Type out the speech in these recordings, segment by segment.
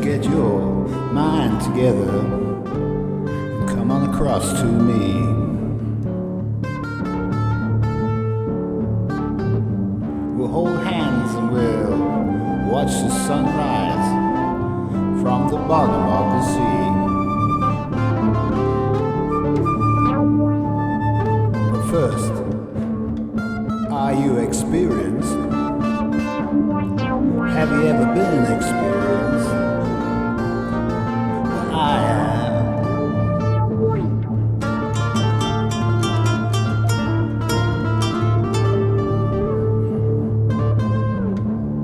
get your mind together and come on across to me. We'll hold hands and we'll watch the sunrise from the bottom of the sea. But first, are you experienced? Have you ever been experienced? Well, I have.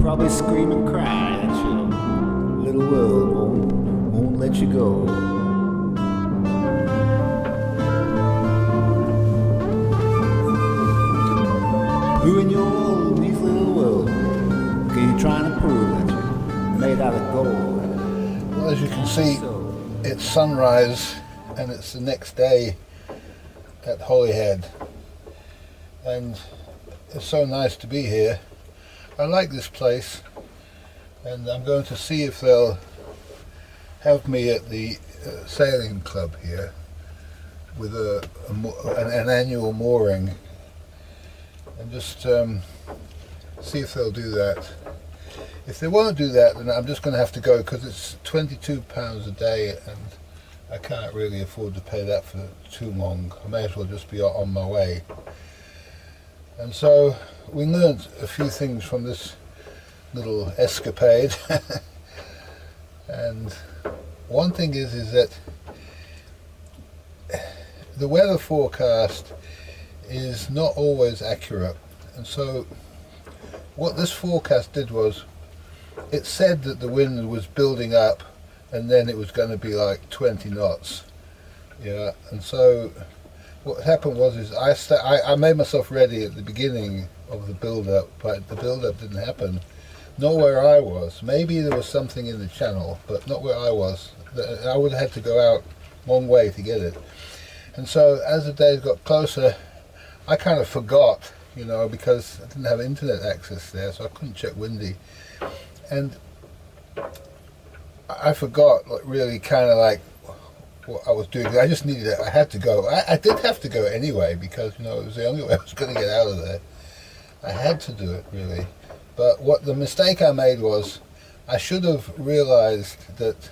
Probably scream and cry at your little world won't let you go. Who in your neat little world are you trying to prove that you're made out of gold? Well, as you can see, it's sunrise and it's the next day at Holyhead, and it's so nice to be here. I like this place, and I'm going to see if they'll have me at the sailing club here with an annual mooring, and just see if they'll do that. If they won't do that, then I'm just going to have to go, because it's £22 a day and I can't really afford to pay that for too long. I may as well just be on my way. And so we learned a few things from this little escapade. And one thing is that the weather forecast is not always accurate. And so what this forecast did was, it said that the wind was building up and then it was going to be like 20 knots. Yeah, and so what happened was I made myself ready at the beginning of the build-up, but the build-up didn't happen. Not where I was. Maybe there was something in the channel, but not where I was. I would have had to go out long way to get it. And so as the days got closer, I kind of forgot, you know, because I didn't have internet access there, so I couldn't check Windy. And I forgot, like, really kind of like what I was doing. I just needed it. I had to go. I did have to go anyway, because, you know, it was the only way I was going to get out of there. I had to do it, really. But what the mistake I made was, I should have realized that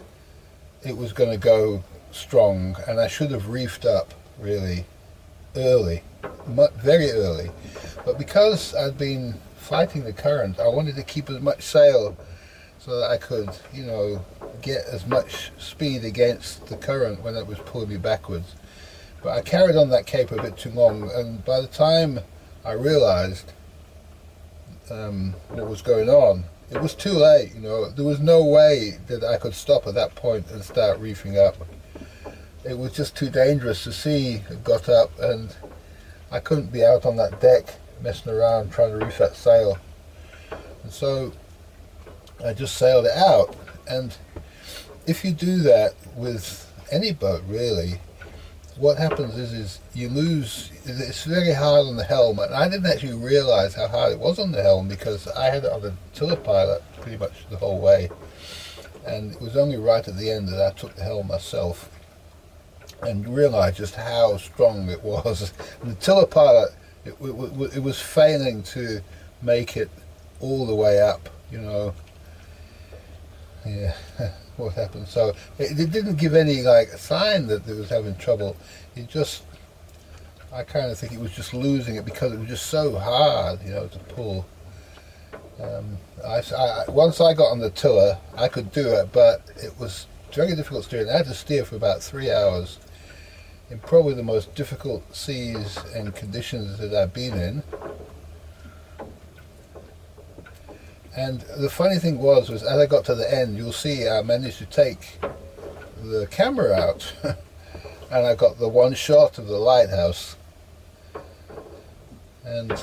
it was going to go strong, and I should have reefed up really early, very early. But because I'd been fighting the current, I wanted to keep as much sail so that I could, you know, get as much speed against the current when it was pulling me backwards. But I carried on that cape a bit too long, and by the time I realized what was going on, it was too late. You know, there was no way that I could stop at that point and start reefing up. It was just too dangerous. The sea had got up and I couldn't be out on that deck messing around trying to reef that sail. And so I just sailed it out. And if you do that with any boat, really, what happens is you lose. It's very hard on the helm, and I didn't actually realize how hard it was on the helm, because I had it on the tiller pilot pretty much the whole way, and it was only right at the end that I took the helm myself and realized just how strong it was. And the tiller pilot, it was failing to make it all the way up, you know. Yeah. What happened? So it didn't give any like sign that it was having trouble. It just, I kind of think it was just losing it because it was just so hard, you know, to pull. Once I got on the tiller, I could do it, but it was very difficult steering. I had to steer for about 3 hours in probably the most difficult seas and conditions that I've been in. And the funny thing was as I got to the end, you'll see I managed to take the camera out and I got the one shot of the lighthouse. And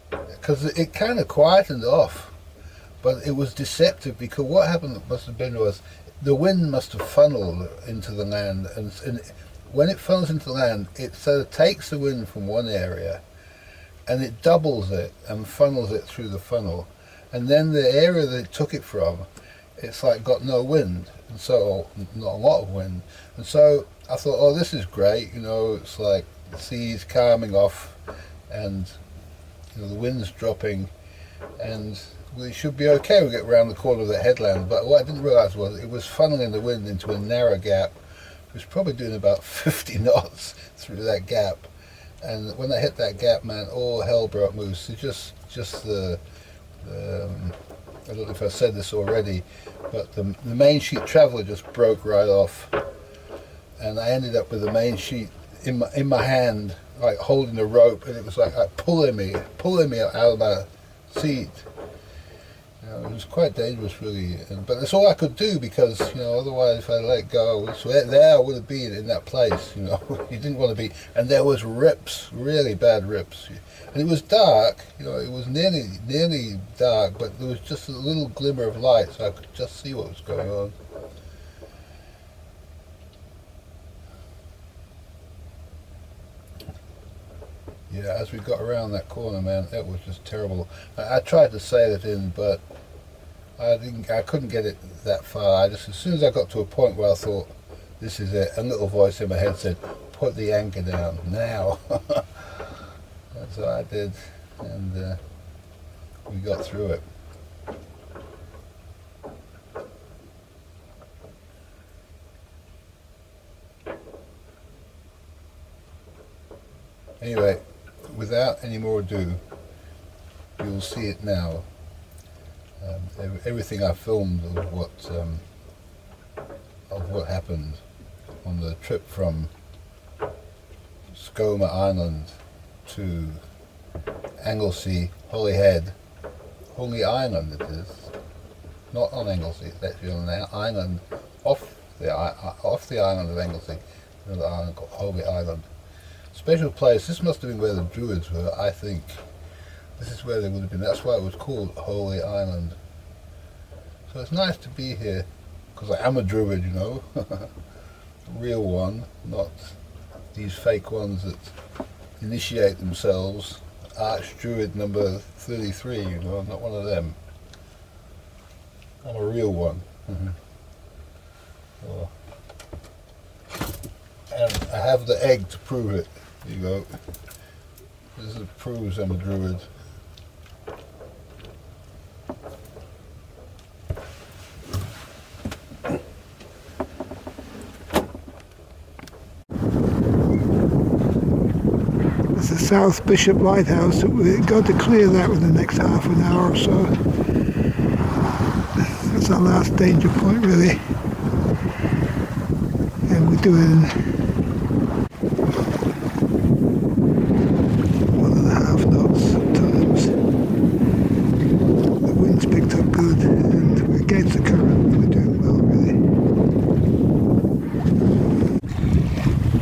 because it kind of quietened off, but it was deceptive, because what happened must have been was the wind must have funneled into the land, and when it funnels into the land, it sort of takes the wind from one area and it doubles it and funnels it through the funnel, and then the area that it took it from it's like got no wind, and so not a lot of wind, and so I thought, oh, this is great, you know, it's like the sea's calming off, and you know the wind's dropping, and we should be okay. We'll get round the corner of the headland. But what I didn't realise was it was funneling the wind into a narrow gap. It was probably doing about 50 knots through that gap, and when I hit that gap, man, all hell broke loose. It just the I don't know if I said this already, but the main sheet traveller just broke right off, and I ended up with the main sheet in my hand, like holding the rope, and it was like pulling me out of my seat. You know, it was quite dangerous, really, but that's all I could do, because you know otherwise if I let go, so there I would have been in that place. You know, you didn't want to be, and there was rips, really bad rips. And it was dark, you know, it was nearly dark, but there was just a little glimmer of light, so I could just see what was going on. Yeah, as we got around that corner, man, it was just terrible. I tried to sail it in, but I couldn't get it that far. As soon as I got to a point where I thought, this is it, a little voice in my head said, put the anchor down, now. So I did, and we got through it. Anyway, without any more ado, you'll see it now. Everything I filmed of what happened on the trip from Skomer Island to Anglesey, Holyhead, Holy Island it is, not on Anglesey, it's actually on an island off the island of Anglesey, another island called Holy Island. Special place. This must have been where the Druids were, I think. This is where they would have been. That's why it was called Holy Island. So it's nice to be here, because I am a Druid, you know. A real one, not these fake ones that initiate themselves. Arch-Druid number 33, you know, I'm not one of them. I'm a real one. Oh. And I have the egg to prove it. There you go. This proves I'm a Druid. It's the South Bishop Lighthouse. We've got to clear that within the next half an hour or so. That's our last danger point, really. And we're doing 1.5 knots sometimes. The wind's picked up good and we're against the current. We're doing well, really.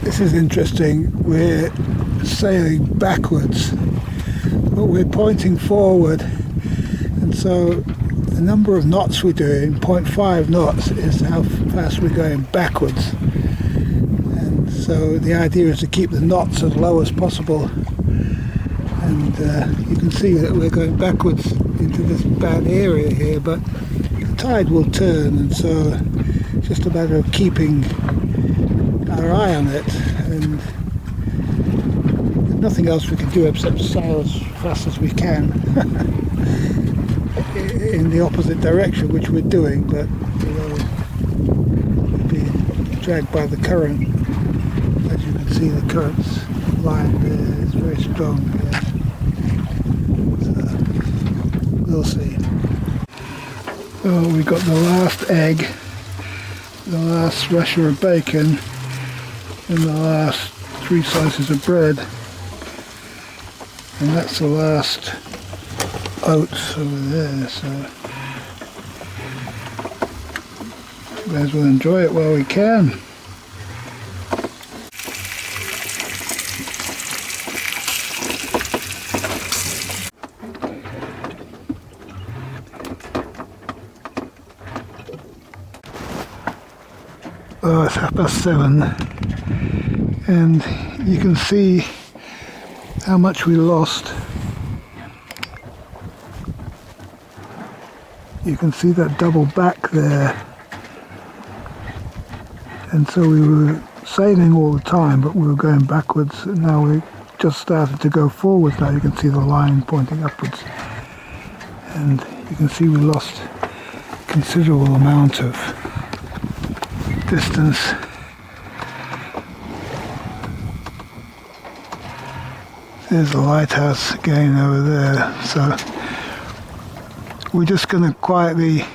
This is interesting. We're sailing backwards, but we're pointing forward, and so the number of knots we're doing, 0.5 knots, is how fast we're going backwards. And so the idea is to keep the knots as low as possible, and you can see that we're going backwards into this bad area here, but the tide will turn, and so it's just a matter of keeping our eye on it, and nothing else we can do except sail as fast as we can in the opposite direction, which we're doing, but we'll be dragged by the current. As you can see, the current's line there is very strong here. So we'll see. Oh, we got the last egg, the last rasher of bacon, and the last 3 slices of bread. And that's the last oats over there, so may as well enjoy it while we can. Oh, it's 7:30, and you can see how much we lost. You can see that double back there. And so we were sailing all the time, but we were going backwards, and now we just started to go forwards. Now you can see the line pointing upwards. And you can see we lost a considerable amount of distance. There's the lighthouse again over there. So we're just going to quietly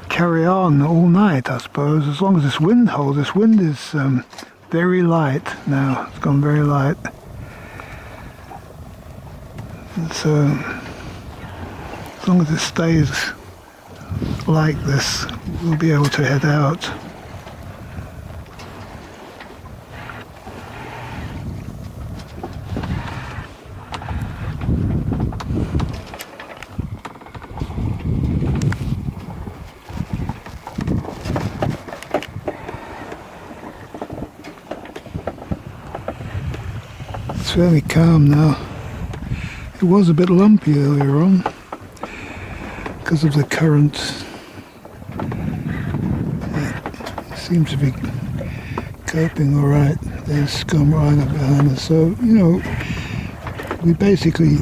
carry on all night, I suppose, as long as this wind holds. This wind is very light now. It's gone very light. And so as long as it stays like this, we'll be able to head out. It's fairly calm now. It was a bit lumpy earlier on because of the current. It seems to be coping all right. There's Skomer Island behind us. So, you know, we basically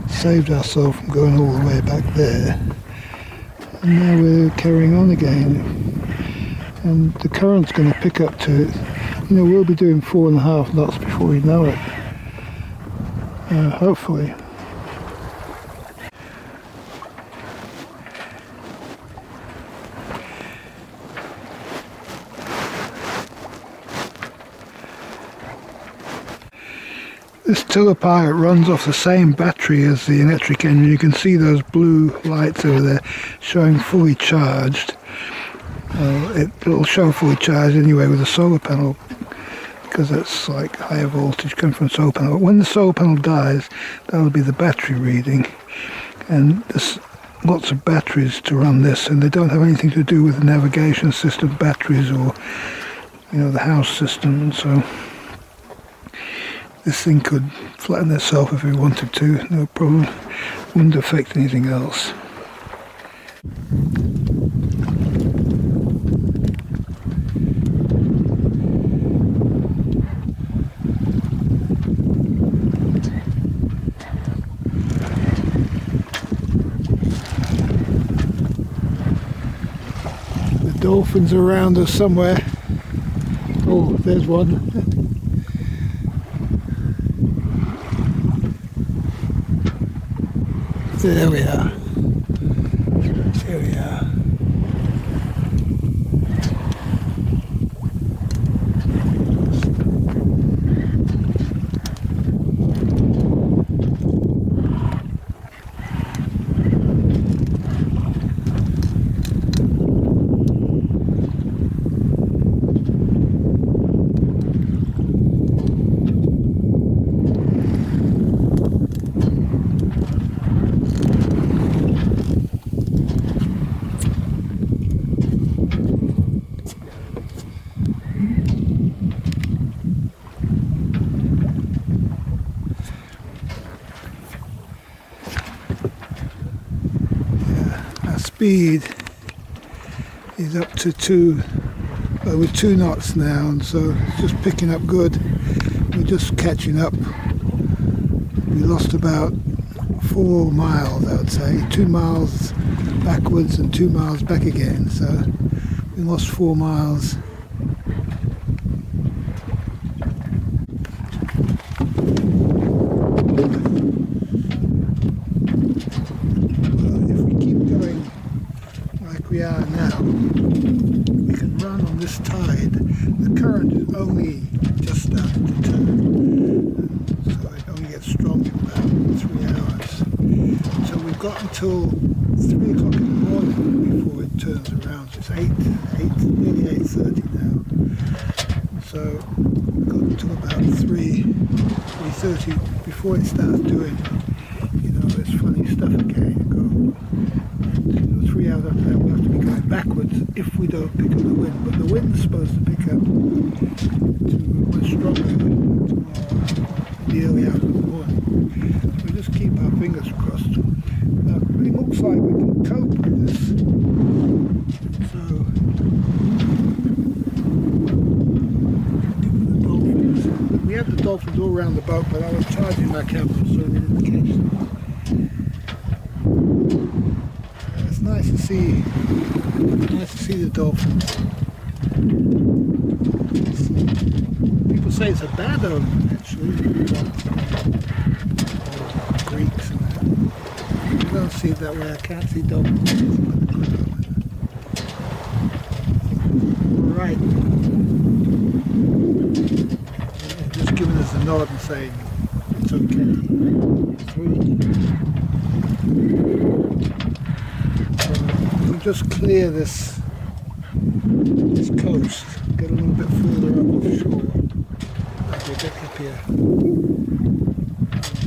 saved ourselves from going all the way back there. And now we're carrying on again. And the current's going to pick up to it. You know, we'll be doing 4.5 knots before we know it. Hopefully. This tiller pilot runs off the same battery as the electric engine. You can see those blue lights over there showing fully charged. It'll show fully charged anyway with the solar panel, because that's like higher voltage coming from the solar panel. But when the solar panel dies, that'll be the battery reading. And there's lots of batteries to run this, and they don't have anything to do with the navigation system batteries or, you know, the house system. And so this thing could flatten itself if we wanted to, no problem. Wouldn't affect anything else. Dolphins around us somewhere. Oh, there's one. There we are. There we are. Speed is up to over 2 knots now, and so it's just picking up good. We're just catching up. We lost about 4 miles, I would say, 2 miles backwards and 2 miles back again, so we lost 4 miles. We are now, we can run on this tide. The current is only just starting to turn, so it only gets strong in about 3 hours. So we've got until 3 o'clock in the morning before it turns around. So it's nearly 8:30 now. So we've got until about 3:30 before it starts doing, you know, this funny stuff again. 3 hours after that, we'll have to be going backwards if we don't pick up the wind. But the wind's supposed to pick up to much stronger tomorrow. the early hours of the morning. We'll just keep our fingers crossed. It looks like we can cope with this. So, the dolphins. We had the dolphins all around the boat, but I was charging my camera so we didn't catch them. It's nice to see the dolphins. People say it's a bad omen, actually. Greeks and that. I don't see it that way. I can't see dolphins. Right. Just giving us a nod and saying it's okay. 3. We'll just clear this coast, get a little bit further up offshore as we get up here.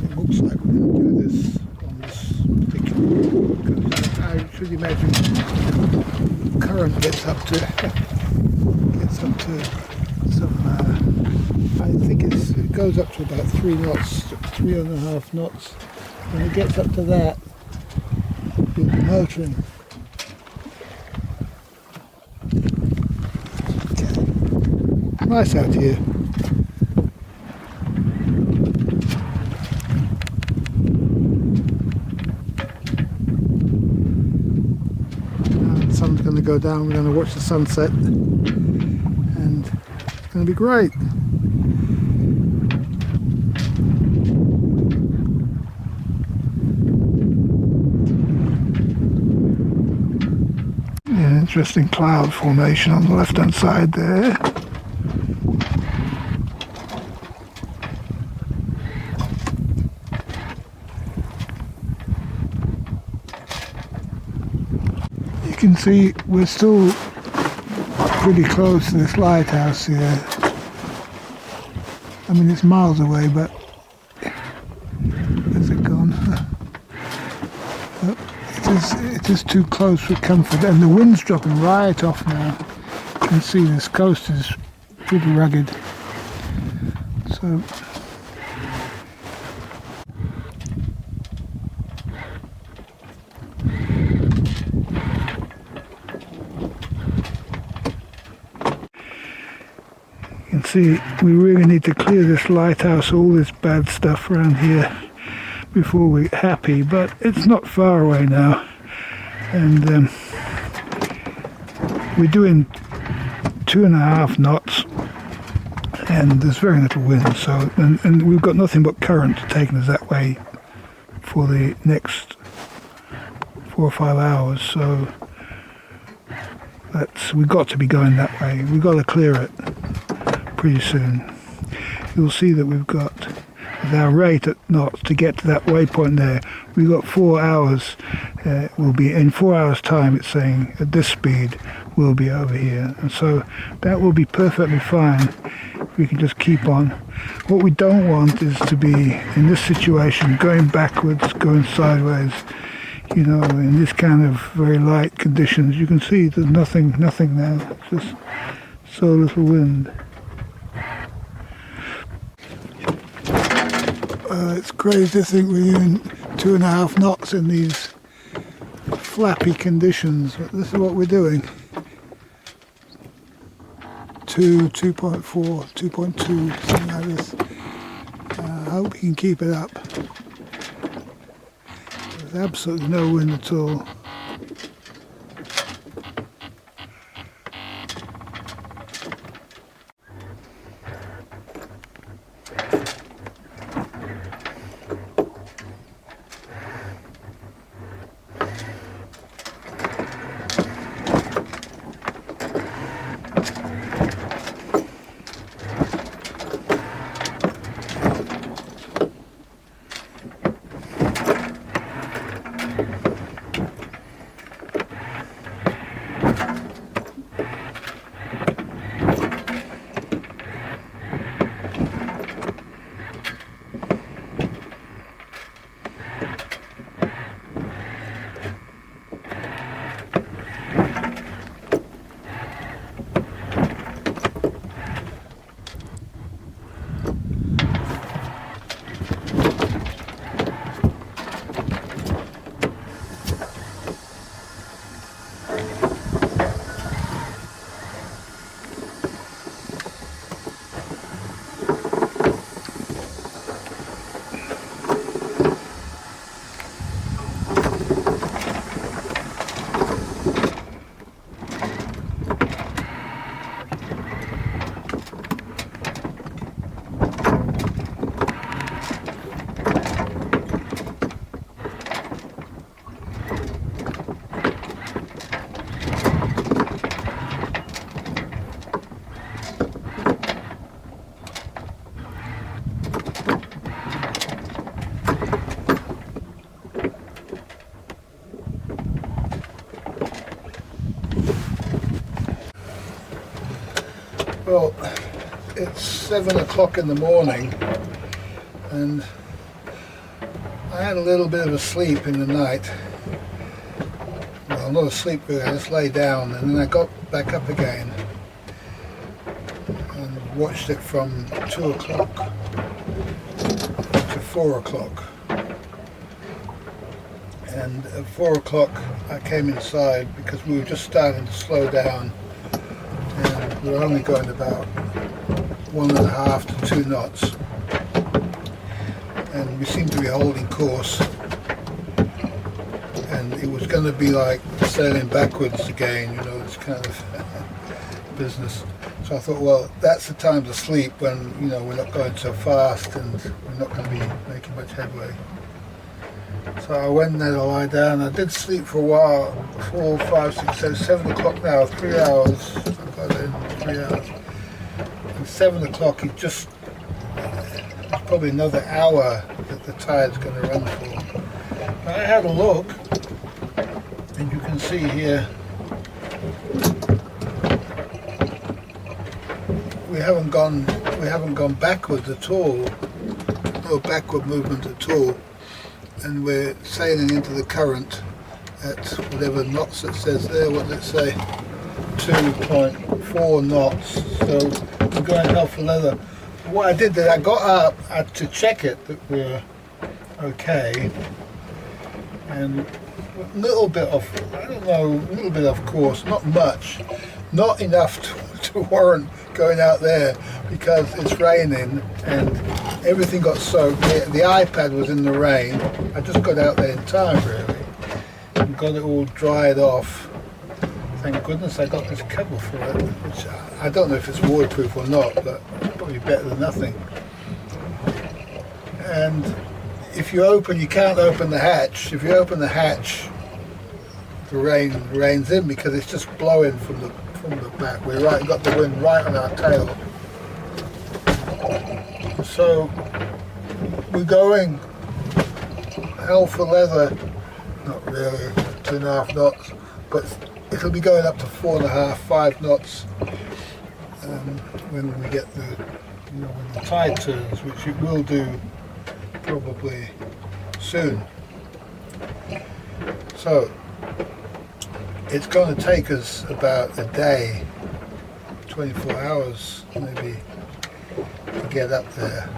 It looks like we're going to do this on this particular because I should imagine the current gets up to some I think it goes up to about 3 knots, 3.5 knots. When it gets up to that, we'll be motoring. Okay. Nice out here. Now the sun's going to go down, we're going to watch the sunset, and it's going to be great. Interesting cloud formation on the left hand side there. You can see we're still pretty close to this lighthouse here. I mean it's miles away, but where's it gone? It is too close for comfort, and the wind's dropping right off now. You can see this coast is pretty rugged. So you can see we really need to clear this lighthouse, all this bad stuff around here before we're happy, but it's not far away now, and we're doing 2.5 knots and there's very little wind, so and we've got nothing but current taking us that way for the next 4 or 5 hours, so we've got to be going that way. We've got to clear it pretty soon. You'll see that we've got, with our rate at knots to get to that waypoint there, we've got 4 hours. We'll be in 4 hours time, it's saying at this speed we'll be over here, and so that will be perfectly fine if we can just keep on. What we don't want is to be in this situation, going backwards, going sideways, you know, in this kind of very light conditions. You can see there's nothing now, it's just so little wind. It's crazy to think we're doing 2.5 knots in these flappy conditions, but this is what we're doing. 2.4, 2.2, something like this. I hope we can keep it up. There's absolutely no wind at all. Well, it's 7 o'clock in the morning, and I had a little bit of a sleep in the night. Well, not a sleep really, I just lay down, and then I got back up again and watched it from 2 o'clock to 4 o'clock. And at 4 o'clock I came inside because we were just starting to slow down, and we were only going about 1.5 to 2 knots, and we seemed to be holding course, and it was going to be like sailing backwards again, you know, this kind of business. So I thought, well, that's the time to sleep when, you know, we're not going so fast and we're not going to be making much headway. So I went there to lie down. I did sleep for a while, 4, 5, 6, 7, 7 o'clock now, 3 hours. I got in 3 hours. And 7 o'clock, it just, it's probably another hour that the tide's going to run for. I had a look, and you can see here, we haven't gone backwards at all, no backward movement at all. And we're sailing into the current at whatever knots it says there. What does it say? 2.4 knots. So we're going hell for leather. What I did is I got up to check it that we're okay, and a little bit of, I don't know, a little bit of course, not much, not enough to warrant going out there because it's raining and everything got soaked. The iPad was in the rain. I just got out there in time really and got it all dried off. Thank goodness I got this cover for it, which I don't know if it's waterproof or not, but it's probably better than nothing. And if you can't open the hatch. If you open the hatch, the rain's in because it's just blowing from the back. We're got the wind right on our tail. So we're going hell for leather, not really, 2.5 knots, but it'll be going up to 4.5, 5 knots when we get when the tide turns, which it will do probably soon. So it's going to take us about a day, 24 hours maybe, to get up there.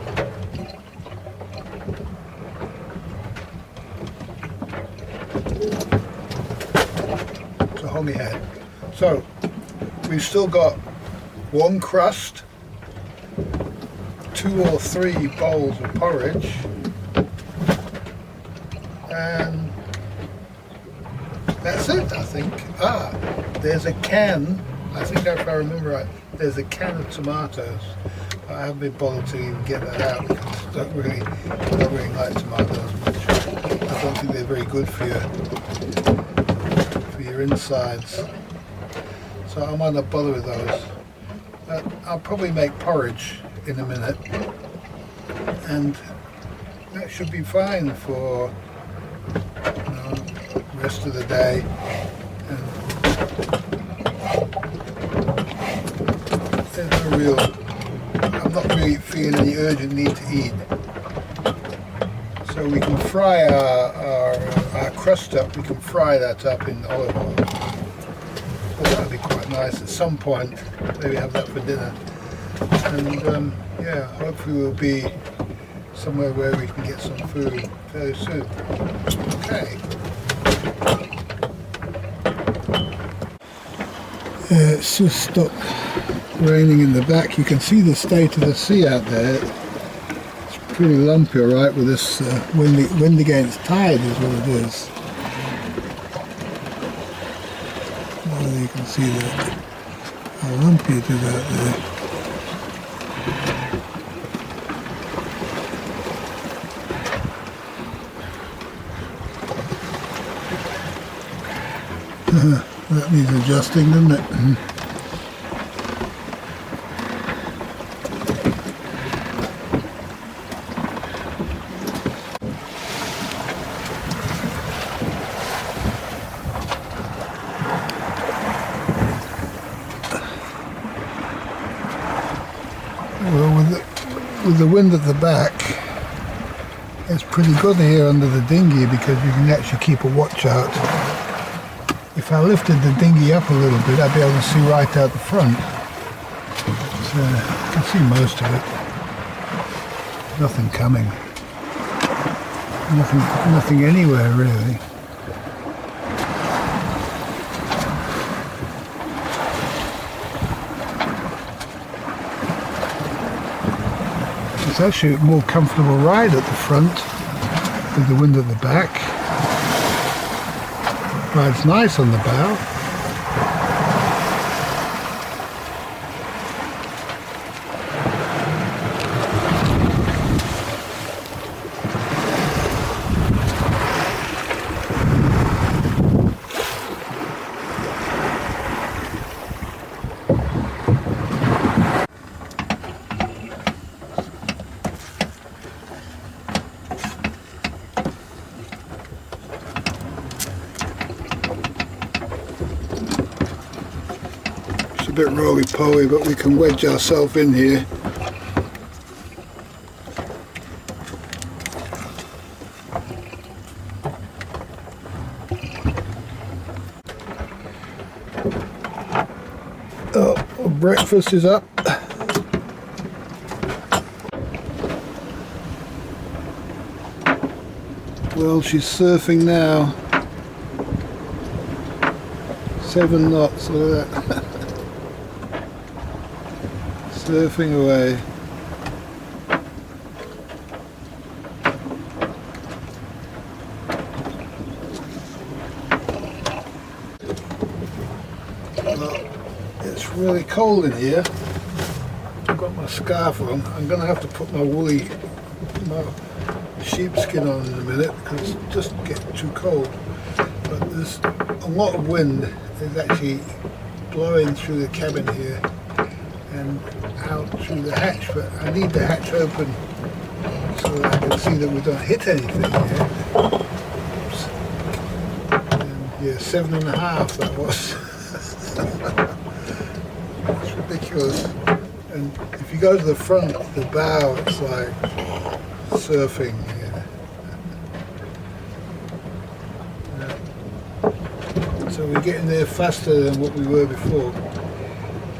To Holyhead. So we've still got 1 crust, 2 or 3 bowls of porridge, and that's it, I think. There's a can, I think if I remember right, there's a can of tomatoes. I haven't been bothered to even get that out because I don't really like tomatoes much. I don't think they're very good for your insides. So I might not bother with those. But I'll probably make porridge in a minute. And that should be fine for the rest of the day. And there's no real, I'm not really feeling any urgent need to eat. So we can fry our crust up, we can fry that up in olive oil. So that'd be quite nice at some point, maybe have that for dinner. And yeah, hopefully we'll be somewhere where we can get some food fairly soon. Okay. It's just stopped raining in the back. You can see the state of the sea out there. It's pretty lumpy, all right, with this wind against tide is what it is. Well, you can see that how lumpy it is out there. That needs adjusting, doesn't it? with the wind at the back, it's pretty good here under the dinghy because you can actually keep a watch out. If I lifted the dinghy up a little bit, I'd be able to see right out the front. So I can see most of it. Nothing coming. Nothing anywhere really. It's actually a more comfortable ride at the front with the wind at the back. Rides nice on the bow. A bit roly-poly, but we can wedge ourselves in here. Oh, breakfast is up. Well, she's surfing now. 7 knots, look at that. Surfing away. Well, it's really cold in here. I've got my scarf on. I'm going to have to put my sheepskin on in a minute because it's just getting too cold. But there's a lot of wind is actually blowing through the cabin here and out through the hatch, but I need the hatch open so that I can see that we don't hit anything here. Oops. And yeah, 7.5 that was. It's ridiculous. And if you go to the front, the bow, it's like surfing. Yeah. So we're getting there faster than what we were before.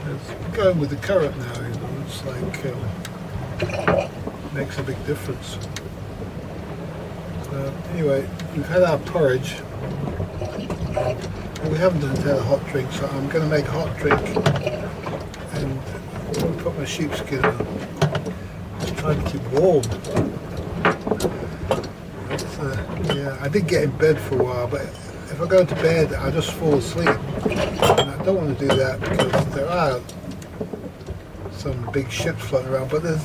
It's going with the current now. It's like makes a big difference. Anyway, we've had our porridge. We haven't had a hot drink, so I'm going to make a hot drink and put my sheepskin on. Just trying to keep warm. Yeah, I did get in bed for a while, but if I go to bed, I just fall asleep. And I don't want to do that because there are some big ships floating around, but there's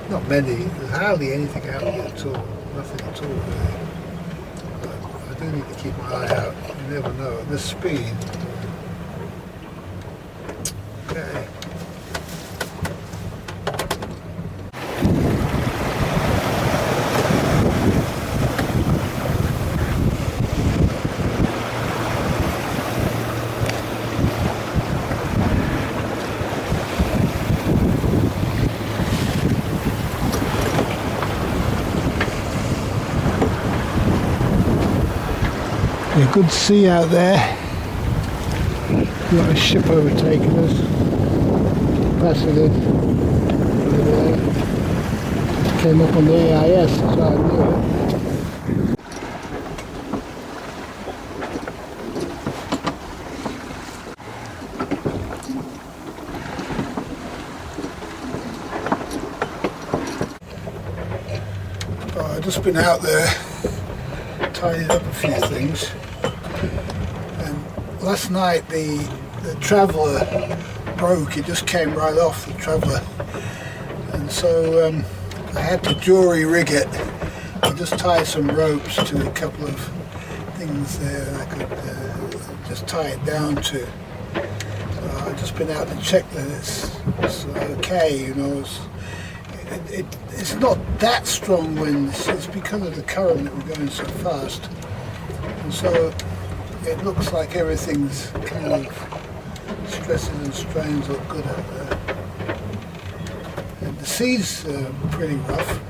not many. There's hardly anything out here at all. Nothing at all really. But I do need to keep my eye out. You never know. At this speed. Okay. A good sea out there. Got a ship overtaking us. Passing it. Came up on the AIS, so I knew it. Oh, I've just been out there, tidied up a few things. Last night the Traveller broke. It just came right off the Traveller, and so I had to jury rig it. I just tied some ropes to a couple of things there and I could just tie it down to. I've just been out to check that it's okay, you know. It's not that strong wind. It's because of the current that we're going so fast, and so it looks like everything's kind of stresses and strains look good out there. And the sea's pretty rough,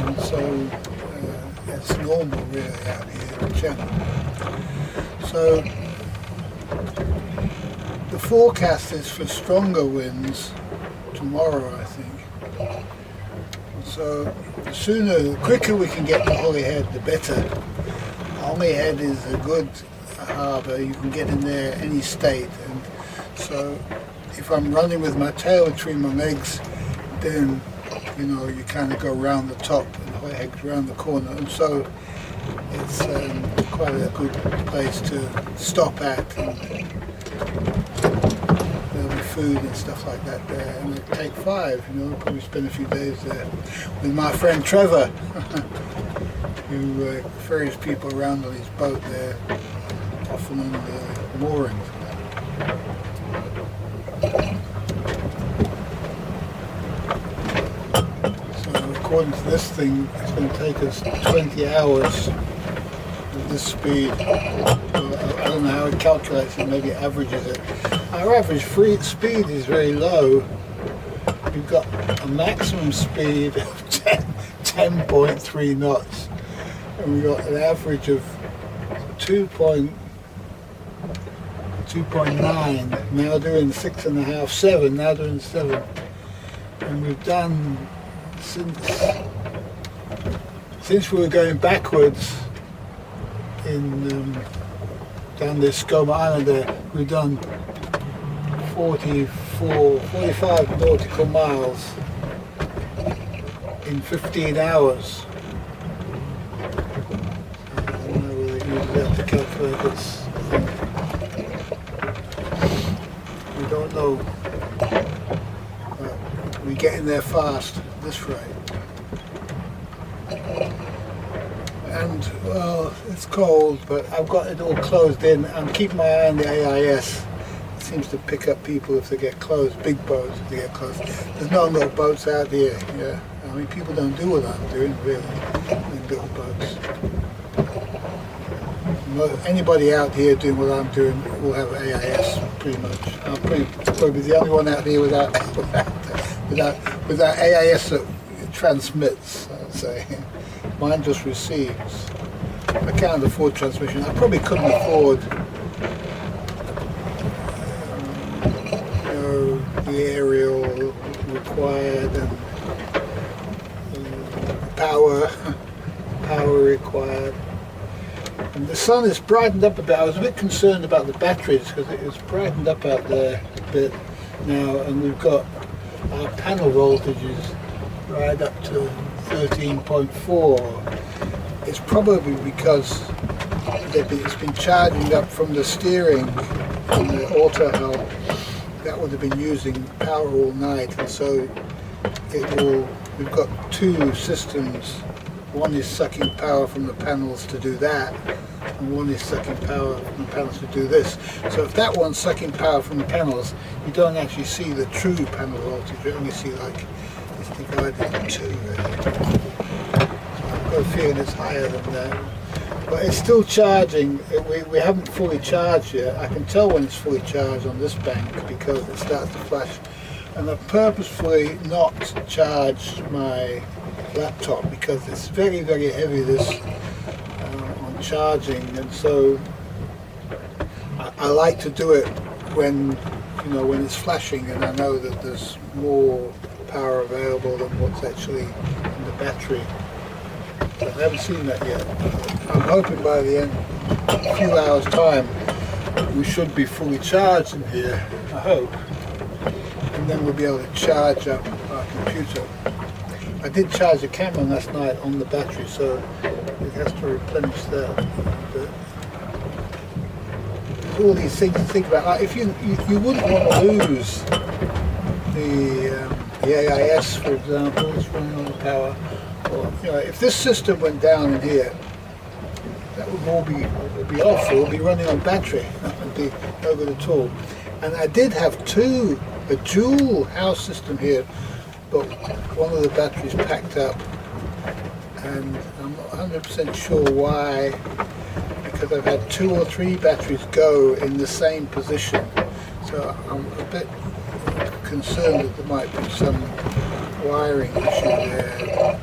and so it's normal really out here in the channel. So the forecast is for stronger winds tomorrow, I think. So the quicker we can get to Holyhead, the better. Holyhead is a good harbour. You can get in there any state, and so if I'm running with my tail between my legs, then you kind of go around the top and Holyhead's around the corner, and so it's quite a good place to stop at, and there'll be food and stuff like that there, and it'll take 5, I'll probably spend a few days there with my friend Trevor who ferries people around on his boat there, often on the moorings. So according to this thing, it's going to take us 20 hours with this speed. I don't know how it calculates it, maybe it averages it. Our average speed is very low. We've got a maximum speed of 10.3 knots, and we've got an average of 2.9, now doing 6.5, 7, now doing 7. And we've done, since we were going backwards in down this Skomer Island there, we've done 45 nautical miles in 15 hours. I don't know whether you use that to calculate this thing. We don't know. But we're getting there fast at this rate. And well, it's cold, but I've got it all closed in. I'm keeping my eye on the AIS. It seems to pick up people if they get close, big boats if they get close. There's no little boats out here. Yeah, I mean people don't do what I'm doing really in little boats. Anybody out here doing what I'm doing will have AIS pretty much. I'm probably the only one out here without AIS that transmits, I'd say. Mine just receives. I can't afford transmission. I probably couldn't afford the aerial required and power required. And the sun is brightened up a bit. I was a bit concerned about the batteries because it was brightened up out there a bit now, and we've got our panel voltages right up to 13.4. It's probably because it's been charging up from the steering from the auto helm. That would have been using power all night, and so we've got 2 systems. One is sucking power from the panels to do that, and one is sucking power from the panels to do this. So if that one's sucking power from the panels, you don't actually see the true panel voltage. You only see like it's divided into 2. Really. I've got a feeling it's higher than that. But it's still charging. We haven't fully charged yet. I can tell when it's fully charged on this bank because it starts to flash. And I've purposefully not charged my laptop because it's very, very heavy on charging, and so I like to do it when it's flashing and I know that there's more power available than what's actually in the battery. But I haven't seen that yet. I'm hoping by the end, a few hours time, we should be fully charged in here, I hope, and then we'll be able to charge up our computer. I did charge the camera last night on the battery, so it has to replenish that. But all these things to think about. Like if you wouldn't want to lose the AIS, for example, it's running on the power. Or if this system went down in here, that would all be off. It would be running on battery. That would be no good at all. And I did have a dual house system here, but one of the batteries packed up, and I'm not 100% sure why, because I've had 2 or 3 batteries go in the same position, so I'm a bit concerned that there might be some wiring issue there.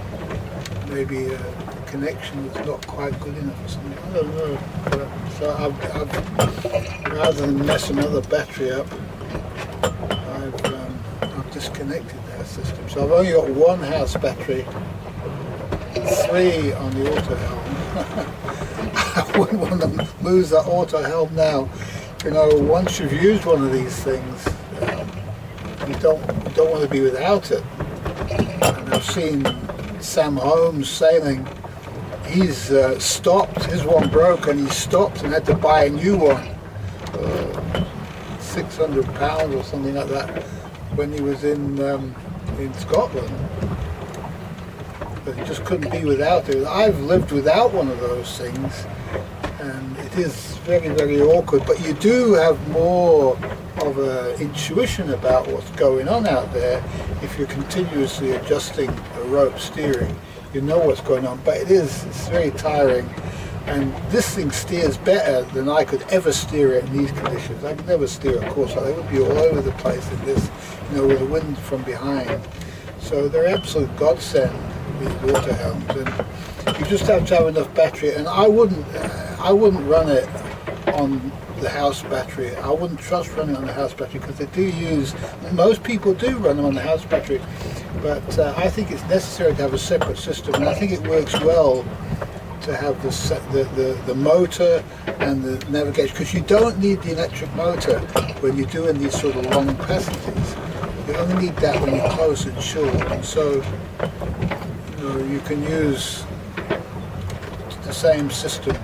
Maybe a connection that's not quite good enough or something. I don't know. So I've rather than mess another battery up, I've disconnected that system. So I've only got one house battery, 3 on the auto helm. I wouldn't want to lose that auto helm now. You know, once you've used one of these things, you don't want to be without it. And I've seen Sam Holmes sailing. He's stopped. His one broke, and he stopped and had to buy a new one, £600 or something like that, when he was in Scotland. But he just couldn't be without it. I've lived without one of those things, and it is very, very awkward. But you do have more of an intuition about what's going on out there if you're continuously adjusting a rope steering. You know what's going on, but it's very tiring. And this thing steers better than I could ever steer it in these conditions. I could never steer a course like that. It would be all over the place in this, you know, with the wind from behind. So they're absolute godsend, these water helms, and you just have to have enough battery. And I wouldn't run it on the house battery. I wouldn't trust running on the house battery, because they do use, most people do run them on the house battery, but I think it's necessary to have a separate system, and I think it works well to have the motor and the navigation, because you don't need the electric motor when you're doing these sort of long passages. You only need that when you're close and short, and so you can use the same system.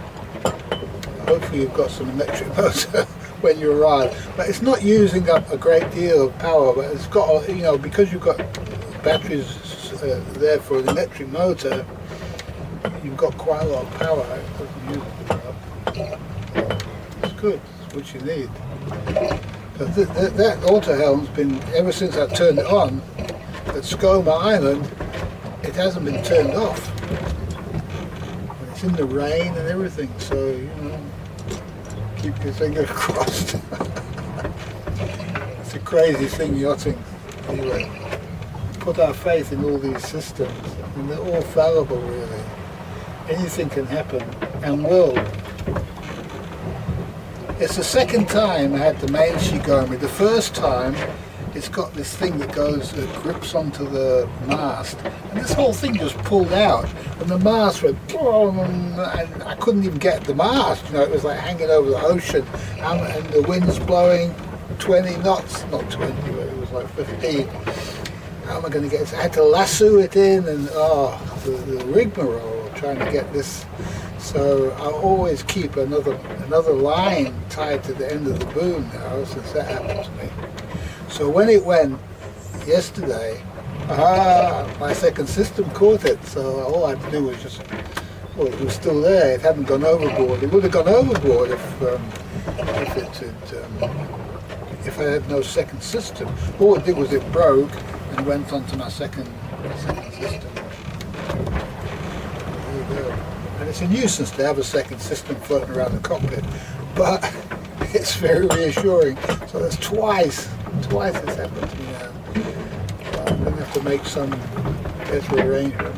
Hopefully you've got some electric motor when you arrive, but it's not using up a great deal of power, but it's got, you know, because you've got batteries there for an electric motor, you've got quite a lot of power. It doesn't use it up. It's good, it's what you need. But that auto helm's been, ever since I turned it on at Skomer Island, it hasn't been turned off. And it's in the rain and everything, so, you know, keep your fingers crossed. It's a crazy thing, yachting. Anyway, put our faith in all these systems, and they're all fallible, really. Anything can happen, and will. It's the second time I had the mainsheet go on me. The first time, it's got this thing that grips onto the mast, and this whole thing just pulled out, and the mast went boom, and I couldn't even get the mast. You know, it was like hanging over the ocean, and the wind's blowing 20 knots, not 20, but it was like 15. How am I going to get it? I had to lasso it in, and the rigmarole trying to get this. So I always keep another line tied to the end of the boom now, since that happened to me. So when it went yesterday, my second system caught it. So all I had to do was just, well, it was still there. It hadn't gone overboard. It would have gone overboard if I had no second system. All it did was it broke and went onto my second system. There you go. And it's a nuisance to have a second system floating around the cockpit, but it's very reassuring. So that's twice it's happened to me now. So I'm going to have to make some better arrangement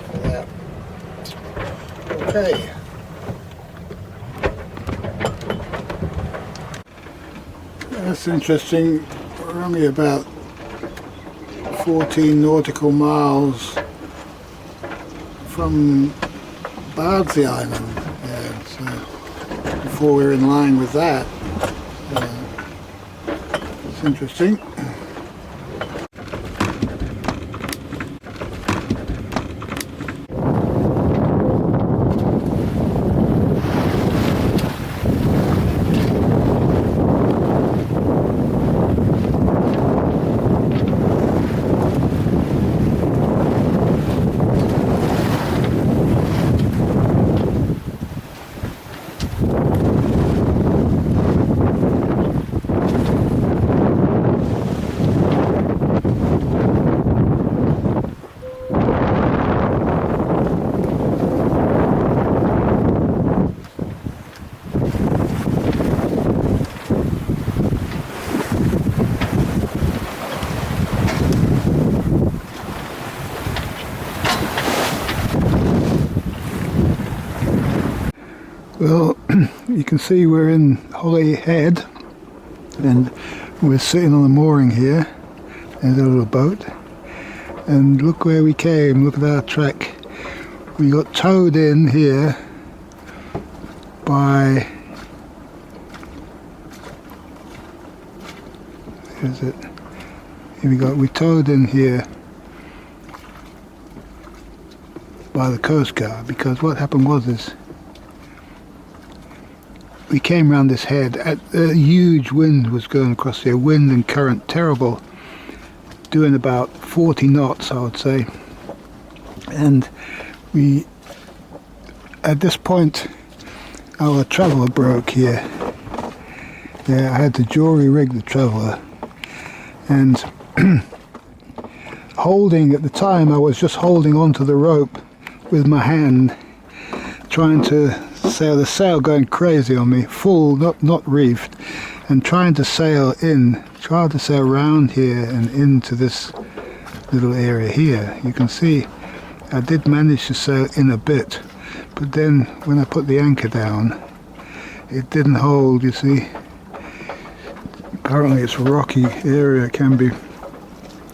for that. Okay. That's interesting. We're only about 14 nautical miles from Bardsey Island. Yeah, so before we're in line with that, it's interesting. Well, you can see we're in Holyhead and we're sitting on a mooring here. There's a little boat. And look where we came, look at our track. We got towed in here by, where's it? Here we go, we towed in here by the Coast Guard, because what happened was this. We came round this head, a huge wind was going across here, wind and current, terrible, doing about 40 knots I would say. And we, at this point, our traveller broke here. Yeah, I had to jury rig the traveller. And holding, at the time I was just holding onto the rope with my hand, trying to sail, the sail going crazy on me, full, not reefed, and trying to sail around here and into this little area here. You can see I did manage to sail in a bit, but then when I put the anchor down, it didn't hold, you see. Apparently it's a rocky area, it can be.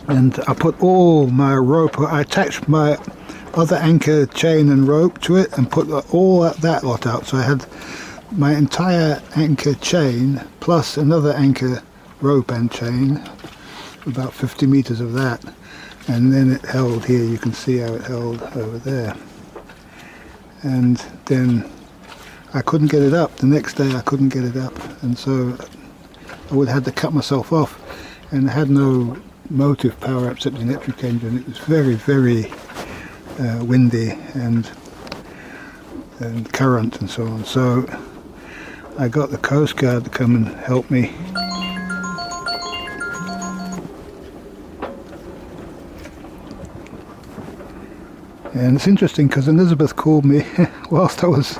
And I put all my rope, I attached my other anchor chain and rope to it and put all that lot out. So I had my entire anchor chain plus another anchor rope and chain, about 50 meters of that. And then it held here, you can see how it held over there. And then I couldn't get it up. The next day I couldn't get it up. And so I would have had to cut myself off. And I had no motive power except the electric engine. It was very, very windy and current and so on. So I got the Coast Guard to come and help me. And it's interesting because Elizabeth called me whilst I was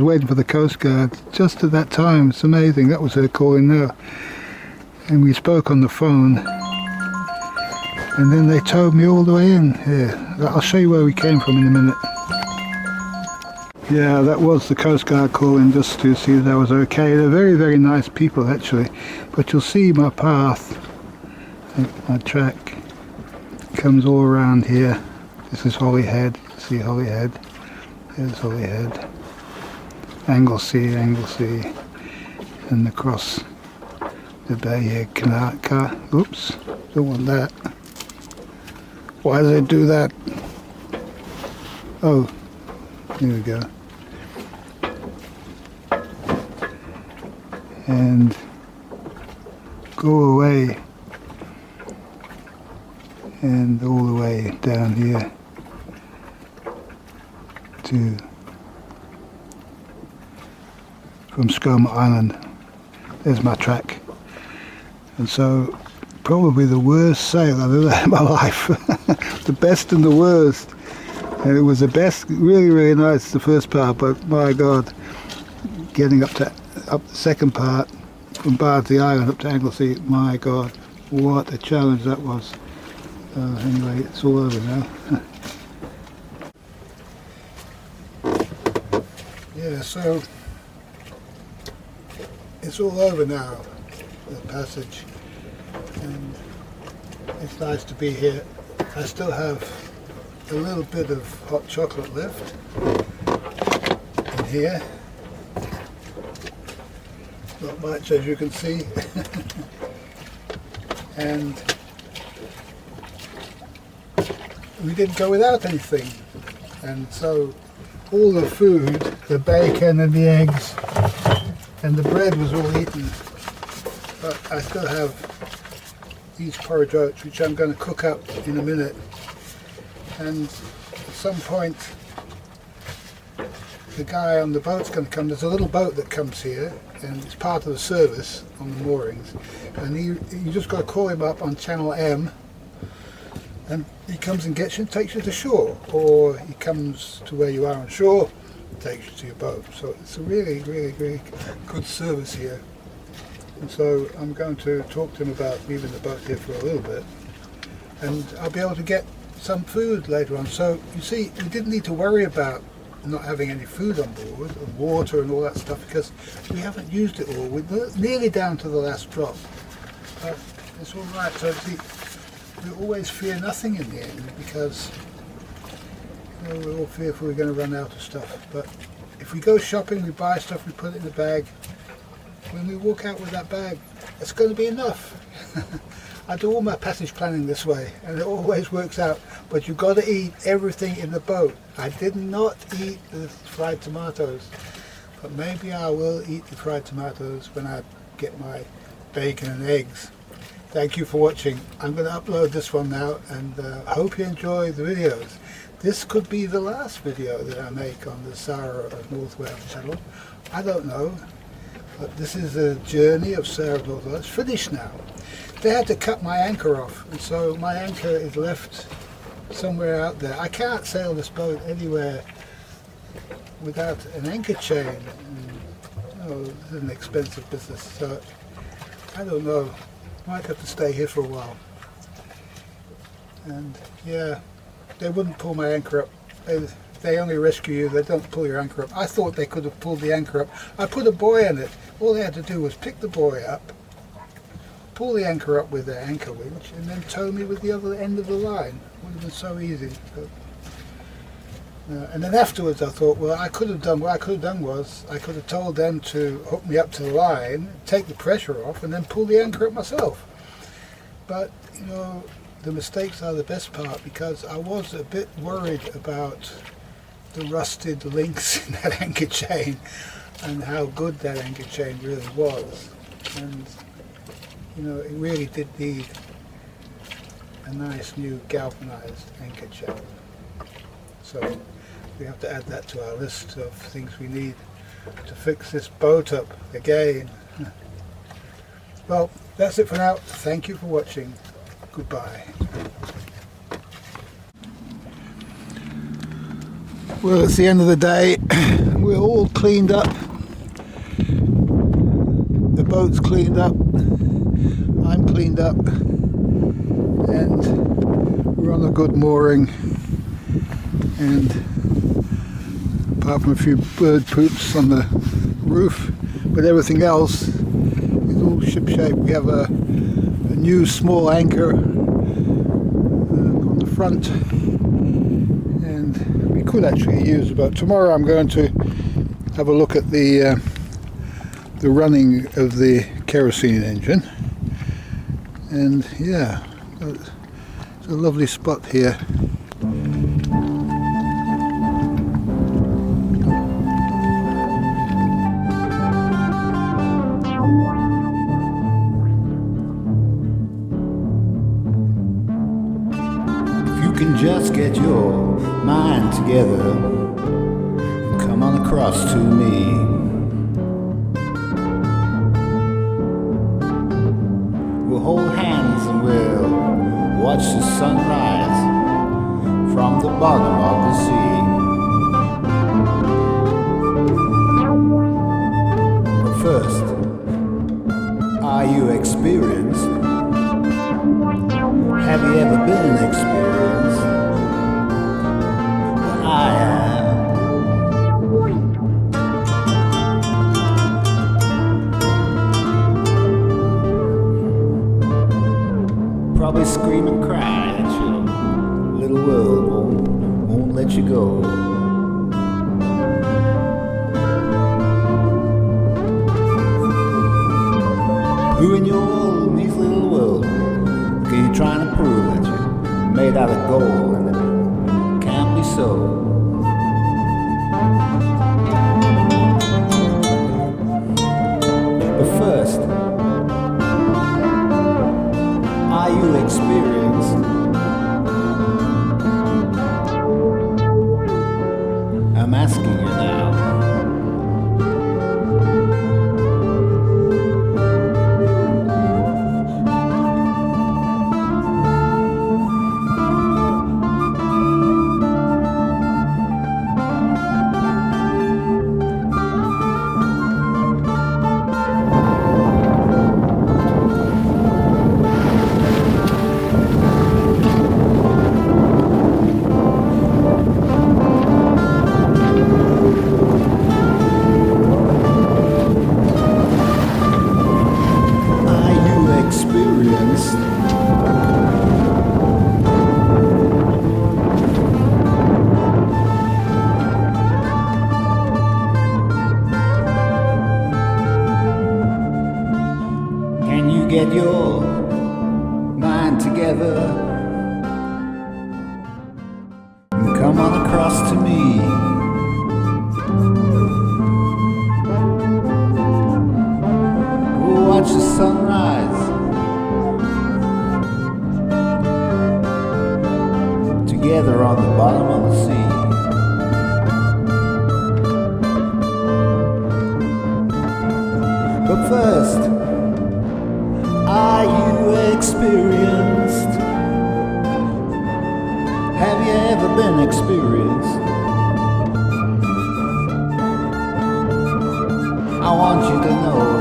waiting for the Coast Guard. Just at that time, it's amazing. That was her calling now, and we spoke on the phone. And then they towed me all the way in here. I'll show you where we came from in a minute. Yeah, that was the Coast Guard calling just to see that I was okay. They're very, very nice people actually. But you'll see my path, my track comes all around here. This is Holyhead. See Holyhead. There's Holyhead. Anglesey, and across the bay here. Oops, don't want that. Why do they do that? Oh, here we go. And go away and all the way down here to from Skomer Island. There's my track. And so probably the worst sail I've ever had in my life. The best and the worst. And it was the best, really, really nice the first part, but my God, getting up the second part from Bardsey Island up to Anglesey, my God, what a challenge that was. Anyway, it's all over now. Yeah, so it's all over now, the passage, and it's nice to be here. I still have a little bit of hot chocolate left in here. Not much, as you can see. And we didn't go without anything. And so all the food, the bacon and the eggs and the bread was all eaten. But I still have these porridge oats, which I'm going to cook up in a minute. And at some point the guy on the boat's going to come. There's a little boat that comes here and it's part of the service on the moorings, and you just got to call him up on Channel M and he comes and gets you and takes you to shore, or he comes to where you are on shore and takes you to your boat. So it's a really, really, really good service here. And so I'm going to talk to him about leaving the boat here for a little bit, and I'll be able to get some food later on. So you see, we didn't need to worry about not having any food on board, and water and all that stuff, because we haven't used it all. We're nearly down to the last drop. But it's all right. So we always fear nothing in the end, because we're all fearful we're going to run out of stuff. But if we go shopping, we buy stuff, we put it in the bag. When we walk out with that bag, it's going to be enough. I do all my passage planning this way, and it always works out. But you've got to eat everything in the boat. I did not eat the fried tomatoes, but maybe I will eat the fried tomatoes when I get my bacon and eggs. Thank you for watching. I'm going to upload this one now, and hope you enjoy the videos. This could be the last video that I make on the Sara of North Wales channel. I don't know, but this is a journey of Sara of North Wales. It's finished now. They had to cut my anchor off, and so my anchor is left somewhere out there. I can't sail this boat anywhere without an anchor chain. This is an expensive business, so I don't know. Might have to stay here for a while. And yeah, they wouldn't pull my anchor up. They only rescue you, they don't pull your anchor up. I thought they could have pulled the anchor up. I put a buoy in it. All they had to do was pick the buoy up, pull the anchor up with their anchor winch, and then tow me with the other end of the line. It would have been so easy. But, and then afterwards I thought, well, what I could have done was I could have told them to hook me up to the line, take the pressure off, and then pull the anchor up myself. But, you know, the mistakes are the best part, because I was a bit worried about the rusted links in that anchor chain and how good that anchor chain really was. And, you know, it really did need a nice new galvanized anchor chain. So we have to add that to our list of things we need to fix this boat up again. Well, that's it for now. Thank you for watching. Goodbye. Well, it's the end of the day. We're all cleaned up. The boat's cleaned up. I'm cleaned up. And we're on a good mooring. And apart from a few bird poops on the roof, but everything else is all shipshape. We have a new small anchor on the front, and we could actually use it, but tomorrow I'm going to have a look at the running of the kerosene engine. And yeah, it's a lovely spot here. Can just get your mind together and come on across to me. We'll hold hands and we'll watch the sunrise from the bottom of the sea. But first, are you experienced? Have you ever been experienced? Well, I am. Probably scream and cry at your little world won't let you go. Who in your measly little world are you trying to prove that you're made out of gold and it can't be so? But first, are you experienced? I'm asking you now. get your mind together and come on across to me. We'll watch the sunrise together on the bottom of the sea. But first, are you experienced? Have you ever been experienced? I want you to know